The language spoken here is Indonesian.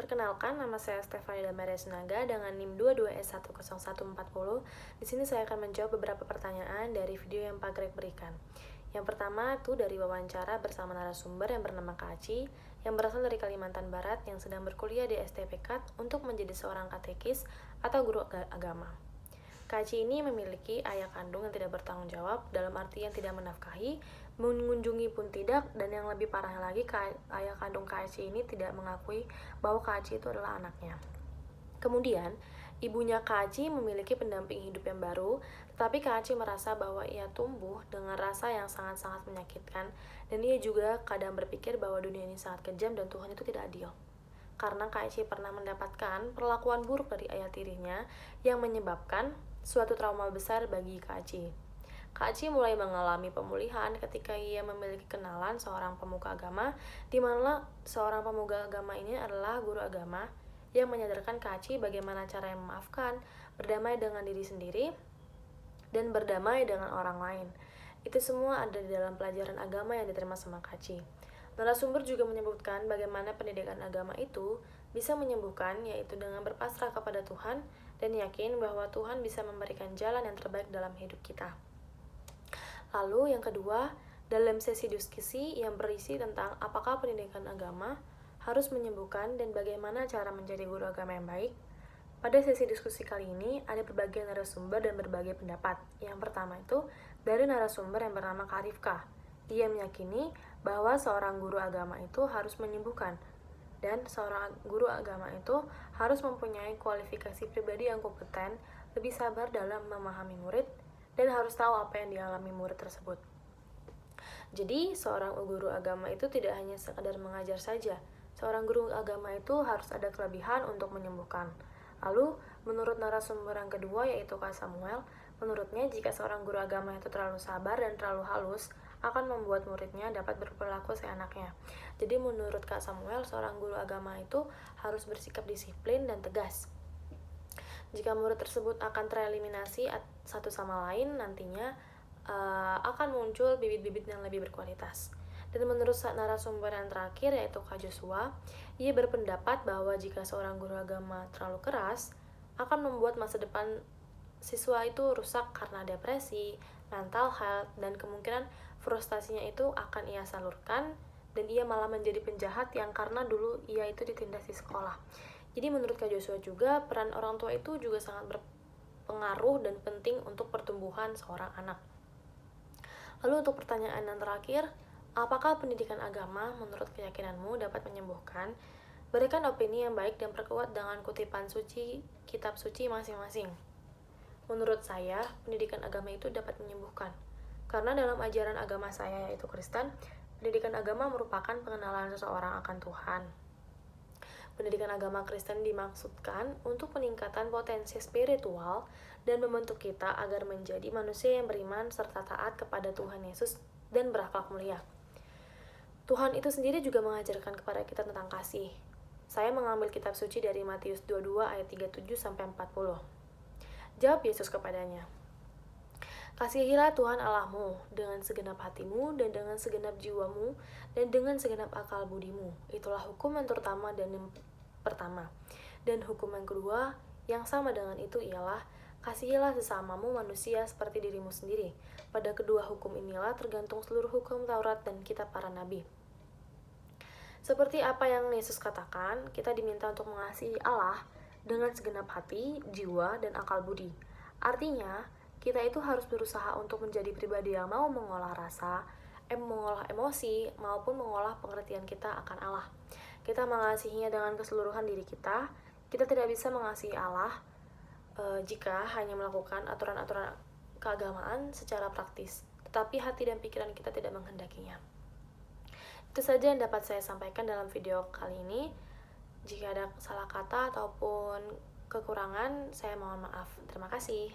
Perkenalkan, nama saya Stefani Damaria Sinaga dengan NIM 22S10140. Di sini saya akan menjawab beberapa pertanyaan dari video yang Pak Greg berikan. Yang pertama itu dari wawancara bersama narasumber yang bernama Kak Aci, yang berasal dari Kalimantan Barat yang sedang berkuliah di STPKAT untuk menjadi seorang katekis atau guru agama. Kak Aci ini memiliki ayah kandung yang tidak bertanggung jawab, dalam arti yang tidak menafkahi, mengunjungi pun tidak, dan yang lebih parah lagi, ayah kandung Kak Aci ini tidak mengakui bahwa Kak Aci itu adalah anaknya. Kemudian, ibunya Kak Aci memiliki pendamping hidup yang baru, tetapi Kak Aci merasa bahwa ia tumbuh dengan rasa yang sangat-sangat menyakitkan, dan ia juga kadang berpikir bahwa dunia ini sangat kejam dan Tuhan itu tidak adil. Karena Kak Aci pernah mendapatkan perlakuan buruk dari ayah tirinya yang menyebabkan suatu trauma besar bagi Kak Aci. Kak Aci mulai mengalami pemulihan ketika ia memiliki kenalan seorang pemuka agama, di mana seorang pemuka agama ini adalah guru agama yang menyadarkan Kak Aci bagaimana cara memaafkan, berdamai dengan diri sendiri, dan berdamai dengan orang lain. Itu semua ada di dalam pelajaran agama yang diterima sama Kak Aci. Narasumber juga menyebutkan bagaimana pendidikan agama itu bisa menyembuhkan, yaitu dengan berpasrah kepada Tuhan dan yakin bahwa Tuhan bisa memberikan jalan yang terbaik dalam hidup kita. Lalu yang kedua, dalam sesi diskusi yang berisi tentang apakah pendidikan agama harus menyembuhkan dan bagaimana cara menjadi guru agama yang baik. Pada sesi diskusi kali ini, ada berbagai narasumber dan berbagai pendapat. Yang pertama itu dari narasumber yang bernama Kak Rifka. Ia meyakini bahwa seorang guru agama itu harus menyembuhkan, dan seorang guru agama itu harus mempunyai kualifikasi pribadi yang kompeten, lebih sabar dalam memahami murid, dan harus tahu apa yang dialami murid tersebut. Jadi, seorang guru agama itu tidak hanya sekadar mengajar saja. Seorang guru agama itu harus ada kelebihan untuk menyembuhkan. Lalu, menurut narasumber yang kedua yaitu Kak Samuel, menurutnya jika seorang guru agama itu terlalu sabar dan terlalu halus, akan membuat muridnya dapat berperilaku seenaknya. Jadi menurut Kak Samuel, seorang guru agama itu harus bersikap disiplin dan tegas. Jika murid tersebut akan tereliminasi satu sama lain, nantinya akan muncul bibit-bibit yang lebih berkualitas. Dan menurut narasumber yang terakhir yaitu Kak Joshua, ia berpendapat bahwa jika seorang guru agama terlalu keras, akan membuat masa depan siswa itu rusak karena depresi, mental health, dan kemungkinan frustasinya itu akan ia salurkan, dan ia malah menjadi penjahat yang karena dulu ia itu ditindas di sekolah. Jadi menurut Kak Joshua juga, peran orang tua itu juga sangat berpengaruh dan penting untuk pertumbuhan seorang anak. Lalu untuk pertanyaan yang terakhir, apakah pendidikan agama menurut keyakinanmu dapat menyembuhkan? Berikan opini yang baik dan perkuat dengan kutipan suci, kitab suci masing-masing. Menurut saya, pendidikan agama itu dapat menyembuhkan. Karena dalam ajaran agama saya yaitu Kristen, pendidikan agama merupakan pengenalan seseorang akan Tuhan. Pendidikan agama Kristen dimaksudkan untuk peningkatan potensi spiritual dan membentuk kita agar menjadi manusia yang beriman serta taat kepada Tuhan Yesus dan berakhlak mulia. Tuhan itu sendiri juga mengajarkan kepada kita tentang kasih. Saya mengambil kitab suci dari Matius 22 ayat 37-40. Jawab Yesus kepadanya, "Kasihilah Tuhan Allahmu dengan segenap hatimu dan dengan segenap jiwamu dan dengan segenap akal budimu. Itulah hukum yang terutama dan yang pertama. Dan hukum yang kedua yang sama dengan itu ialah kasihilah sesamamu manusia seperti dirimu sendiri. Pada kedua hukum inilah tergantung seluruh hukum Taurat dan kitab para nabi." Seperti apa yang Yesus katakan, kita diminta untuk mengasihi Allah dengan segenap hati, jiwa, dan akal budi. Artinya, kita itu harus berusaha untuk menjadi pribadi yang mau mengolah rasa, mengolah emosi, maupun mengolah pengertian kita akan Allah. Kita mengasihinya dengan keseluruhan diri kita. Kita tidak bisa mengasihi Allah jika hanya melakukan aturan-aturan keagamaan secara praktis, tetapi hati dan pikiran kita tidak menghendakinya. Itu saja yang dapat saya sampaikan dalam video kali ini. Jika ada salah kata ataupun kekurangan, saya mohon maaf. Terima kasih.